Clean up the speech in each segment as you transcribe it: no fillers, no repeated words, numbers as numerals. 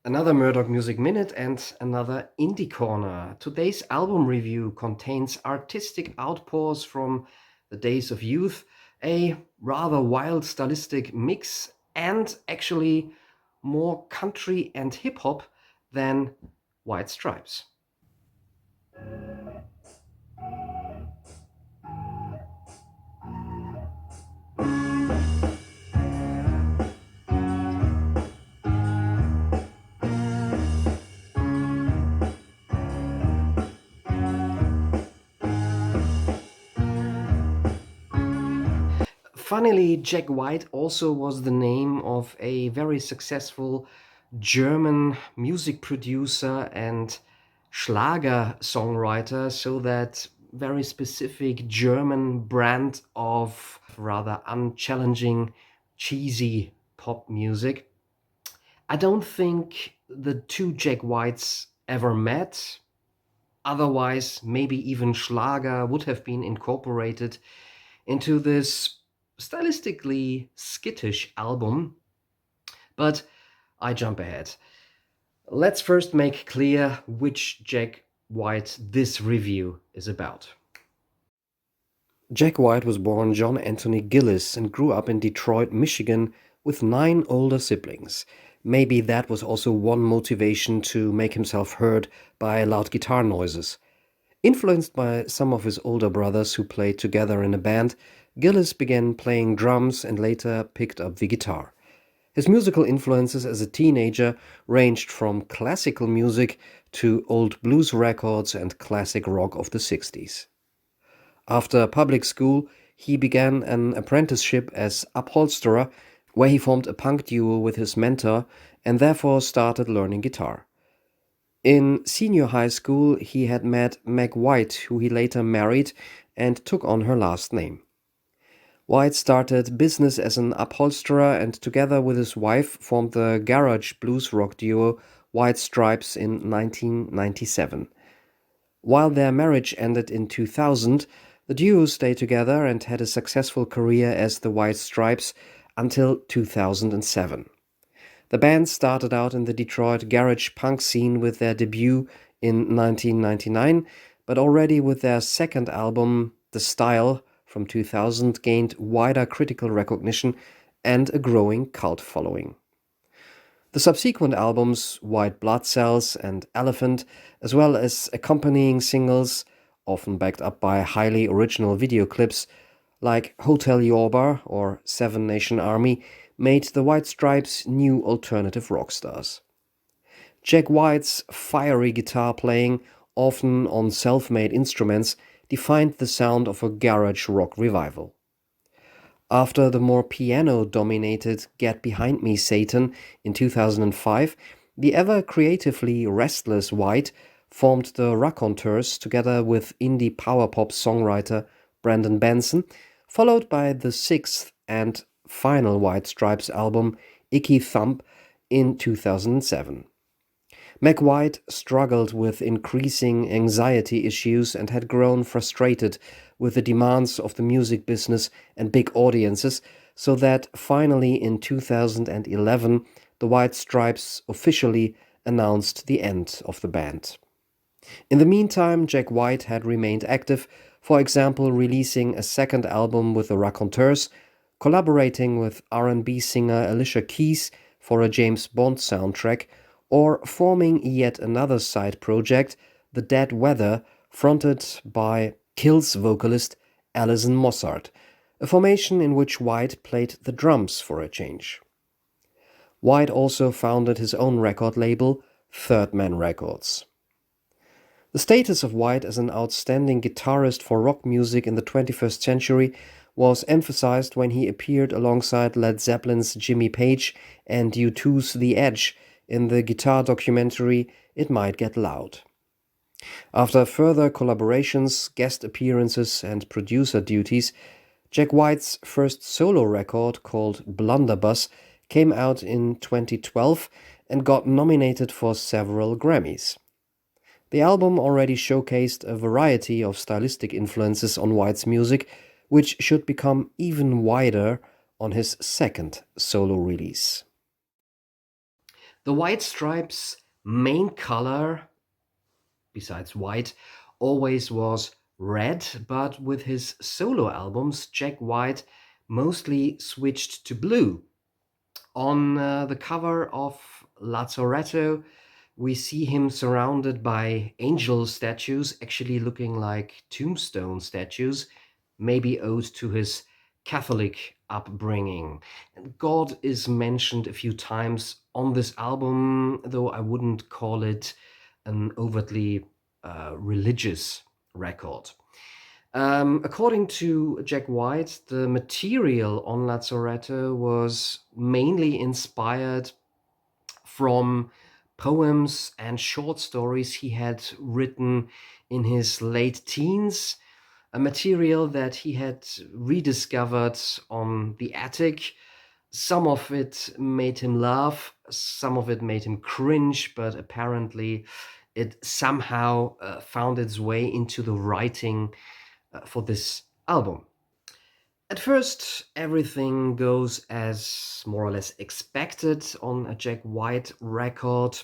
Another Murdoch Music Minute and another Indie Corner. Today's album review contains artistic outpours from the days of youth, a rather wild stylistic mix, and actually more country and hip hop than White Stripes. Funnily, Jack White also was the name of a very successful German music producer and Schlager songwriter, so that very specific German brand of rather unchallenging, cheesy pop music. I don't think the two Jack Whites ever met. Otherwise, maybe even Schlager would have been incorporated into this stylistically skittish album. But I jump ahead. Let's first make clear which Jack White this review is about. Jack White was born John Anthony Gillis and grew up in Detroit, Michigan, with 9 older siblings. Maybe that was also one motivation to make himself heard by loud guitar noises. Influenced by some of his older brothers who played together in a band, Gillis began playing drums and later picked up the guitar. His musical influences as a teenager ranged from classical music to old blues records and classic rock of the 60s. After public school, he began an apprenticeship as upholsterer, where he formed a punk duo with his mentor and therefore started learning guitar. In senior high school, he had met Meg White, who he later married and took on her last name. White started business as an upholsterer and together with his wife formed the garage blues rock duo White Stripes in 1997. While their marriage ended in 2000, the duo stayed together and had a successful career as the White Stripes until 2007. The band started out in the Detroit garage punk scene with their debut in 1999, but already with their second album, The Style, from 2000, gained wider critical recognition and a growing cult following. The subsequent albums, White Blood Cells and Elephant, as well as accompanying singles, often backed up by highly original video clips, like Hotel Yorba or Seven Nation Army, made the White Stripes new alternative rock stars. Jack White's fiery guitar playing, often on self-made instruments, defined the sound of a garage rock revival. After the more piano-dominated Get Behind Me, Satan in 2005, the ever-creatively restless White formed the Raconteurs together with indie power pop songwriter Brandon Benson, followed by the sixth and final White Stripes album, Icky Thump, in 2007. Meg White struggled with increasing anxiety issues and had grown frustrated with the demands of the music business and big audiences, so that finally in 2011 the White Stripes officially announced the end of the band. In the meantime, Jack White had remained active, for example releasing a second album with the Raconteurs, collaborating with R&B singer Alicia Keys for a James Bond soundtrack, or forming yet another side project, The Dead Weather, fronted by Kills vocalist Alison Mossart, a formation in which White played the drums for a change. White also founded his own record label, Third Man Records. The status of White as an outstanding guitarist for rock music in the 21st century was emphasized when he appeared alongside Led Zeppelin's Jimmy Page and U2's The Edge in the guitar documentary It Might Get Loud. After further collaborations, guest appearances, and producer duties, Jack White's first solo record, called Blunderbuss, came out in 2012 and got nominated for several Grammys. The album already showcased a variety of stylistic influences on White's music, which should become even wider on his second solo release. The White Stripes' main color, besides white, always was red, but with his solo albums, Jack White mostly switched to blue. On the cover of Lazaretto, we see him surrounded by angel statues, actually looking like tombstone statues, maybe owed to his Catholic upbringing. And God is mentioned a few times on this album, though I wouldn't call it an overtly religious record. According to Jack White, the material on Lazaretto was mainly inspired from poems and short stories he had written in his late teens, a material that he had rediscovered on the attic. Some of it made him laugh, some of it made him cringe, but apparently it somehow found its way into the writing for this album. At first, everything goes as more or less expected on a Jack White record.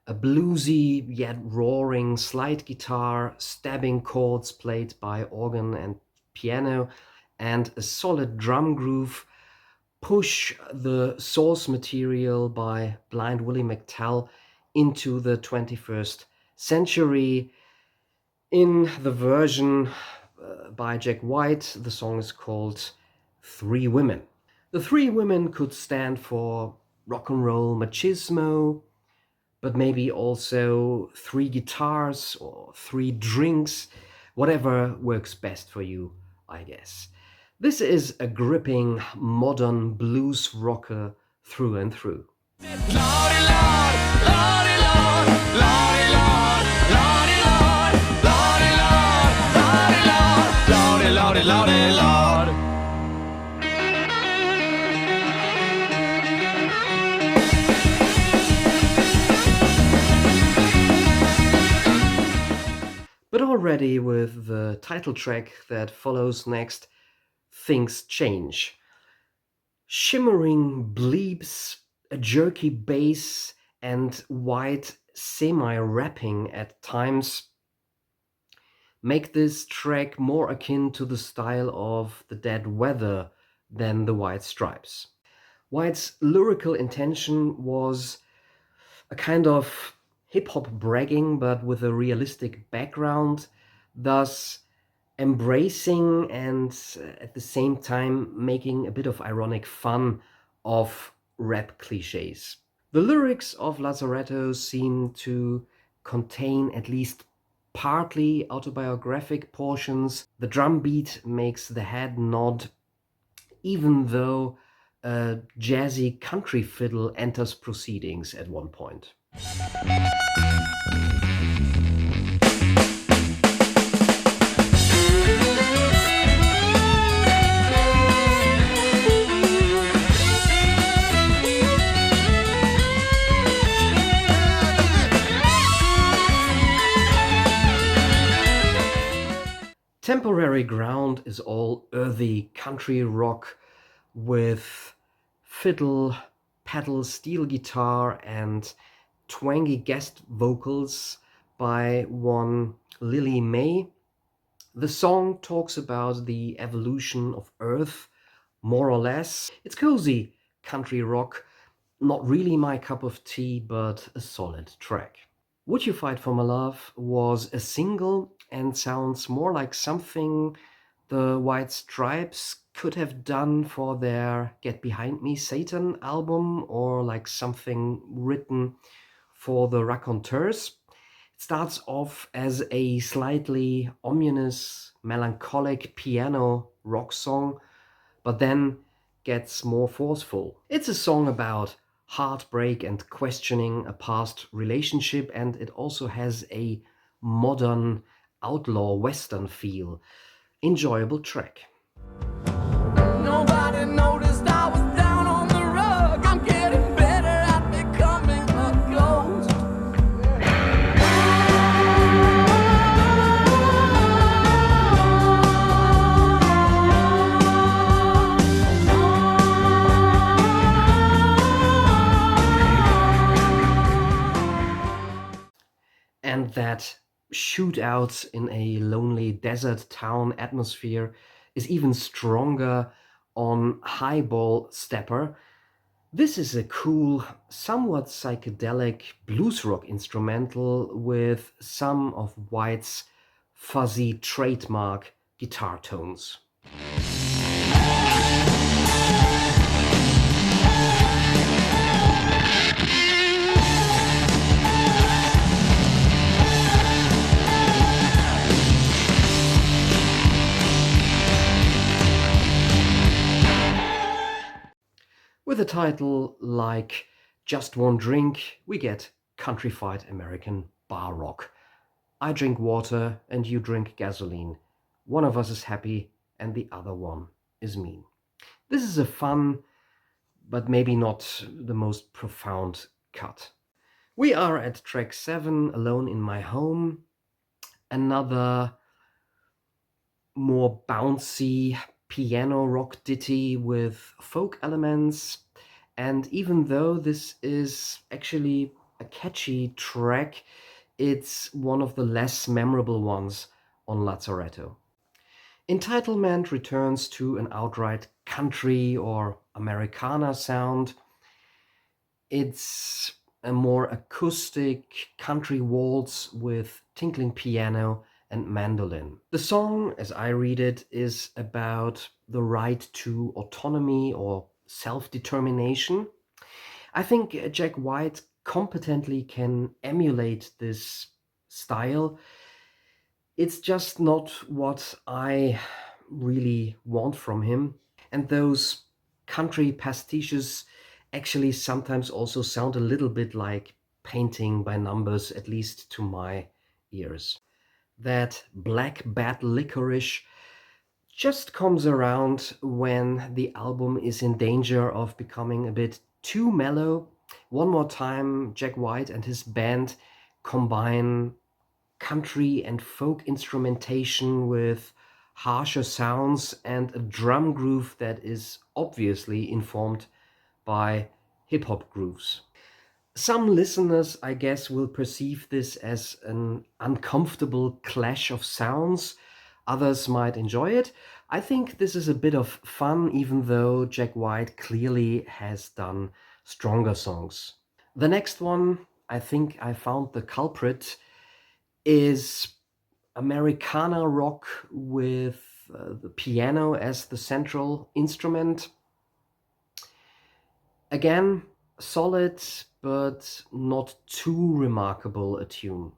A bluesy yet roaring slide guitar, stabbing chords played by organ and piano, and a solid drum groove push the source material by Blind Willie McTell into the 21st century. In the version by Jack White, the song is called Three Women. The Three Women could stand for rock and roll machismo, but maybe also three guitars or three drinks, whatever works best for you, I guess. This is a gripping modern blues rocker through and through. Lordy, Lord, Lordy, Lord, Lordy, Lord, Lordy, Lord, Lordy, Lord, Lordy, Lord, Lordy, Lordy, Lord. But already with the title track that follows next, things change. Shimmering bleeps, a jerky bass, and White semi-rapping at times make this track more akin to the style of The Dead Weather than the White Stripes. White's lyrical intention was a kind of hip-hop bragging, but with a realistic background, thus embracing and at the same time making a bit of ironic fun of rap cliches. The lyrics of Lazaretto seem to contain at least partly autobiographic portions. The drum beat makes the head nod, even though a jazzy country fiddle enters proceedings at one point. Temporary Ground is all earthy country rock with fiddle, pedal steel guitar, and twangy guest vocals by one Lily May. The song talks about the evolution of Earth, more or less. It's cozy country rock, not really my cup of tea, but a solid track. Would You Fight for My Love was a single and sounds more like something the White Stripes could have done for their Get Behind Me Satan album, or like something written for the Raconteurs. It starts off as a slightly ominous, melancholic piano rock song, but then gets more forceful. It's a song about heartbreak and questioning a past relationship, and it also has a modern outlaw western feel. Enjoyable track. Nobody noticed I was down on the rug. I'm getting better at becoming a ghost. that shootout in a lonely desert town atmosphere is even stronger on Highball Stepper. This is a cool, somewhat psychedelic blues rock instrumental with some of White's fuzzy trademark guitar tones. With a title like Just One Drink, we get countrified American bar rock. I drink water and you drink gasoline. One of us is happy and the other one is mean. This is a fun, but maybe not the most profound cut. We are at track 7, Alone in My Home. Another more bouncy piano rock ditty with folk elements. And even though this is actually a catchy track, it's one of the less memorable ones on Lazaretto. Entitlement returns to an outright country or Americana sound. It's a more acoustic country waltz with tinkling piano and mandolin. The song, as I read it, is about the right to autonomy or self-determination. I think Jack White competently can emulate this style. It's just not what I really want from him. And those country pastiches actually sometimes also sound a little bit like painting by numbers, at least to my ears. That black bat licorice just comes around when the album is in danger of becoming a bit too mellow. One more time, Jack White and his band combine country and folk instrumentation with harsher sounds and a drum groove that is obviously informed by hip-hop grooves. Some listeners, I guess, will perceive this as an uncomfortable clash of sounds. Others might enjoy it. I think this is a bit of fun, even though Jack White clearly has done stronger songs. The next one, I think I found the culprit, is Americana rock with the piano as the central instrument. Again, solid, but not too remarkable a tune.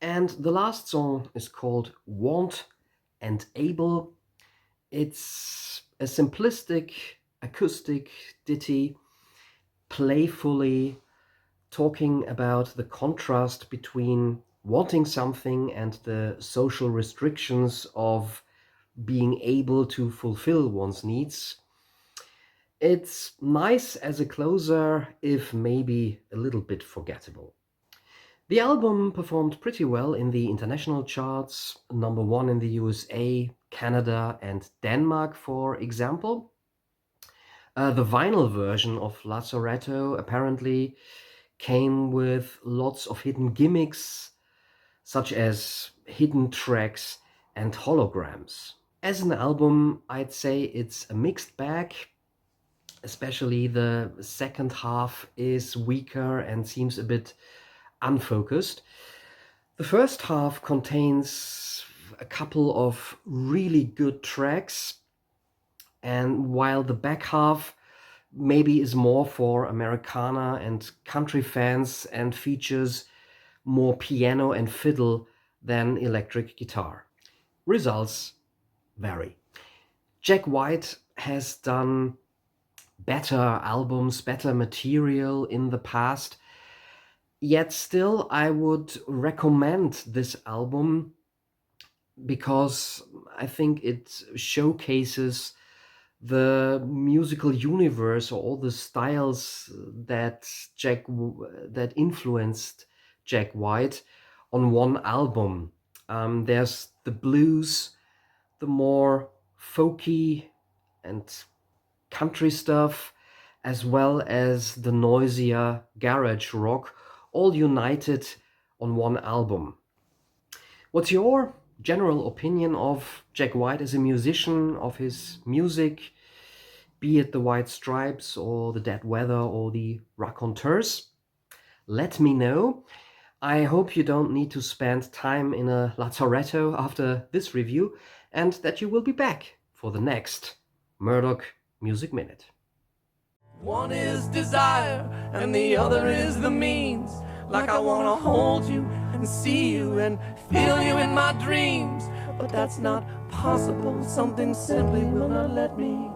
And the last song is called Want and Able. It's a simplistic acoustic ditty, playfully talking about the contrast between wanting something and the social restrictions of being able to fulfill one's needs. It's nice as a closer, if maybe a little bit forgettable. The album performed pretty well in the international charts, number 1 in the USA, Canada, and Denmark, for example. The vinyl version of Lazaretto apparently came with lots of hidden gimmicks, such as hidden tracks and holograms. As an album, I'd say it's a mixed bag. Especially the second half is weaker and seems a bit unfocused. The first half contains a couple of really good tracks, and while the back half maybe is more for Americana and country fans and features more piano and fiddle than electric guitar. Results vary. Jack White has done better albums, better material in the past. Yet still, I would recommend this album because I think it showcases the musical universe or all the styles that influenced Jack White on one album. There's the blues, the more folky and country stuff, as well as the noisier garage rock, all united on one album. What's your general opinion of Jack White as a musician, of his music, be it the White Stripes or the Dead Weather or the Raconteurs? Let me know. I hope you don't need to spend time in a lazaretto after this review, and that you will be back for the next Murdoch Music Minute. One is desire and the other is the means. Like I wanna hold you and see you and feel you in my dreams, but that's not possible. Something simply will not let me.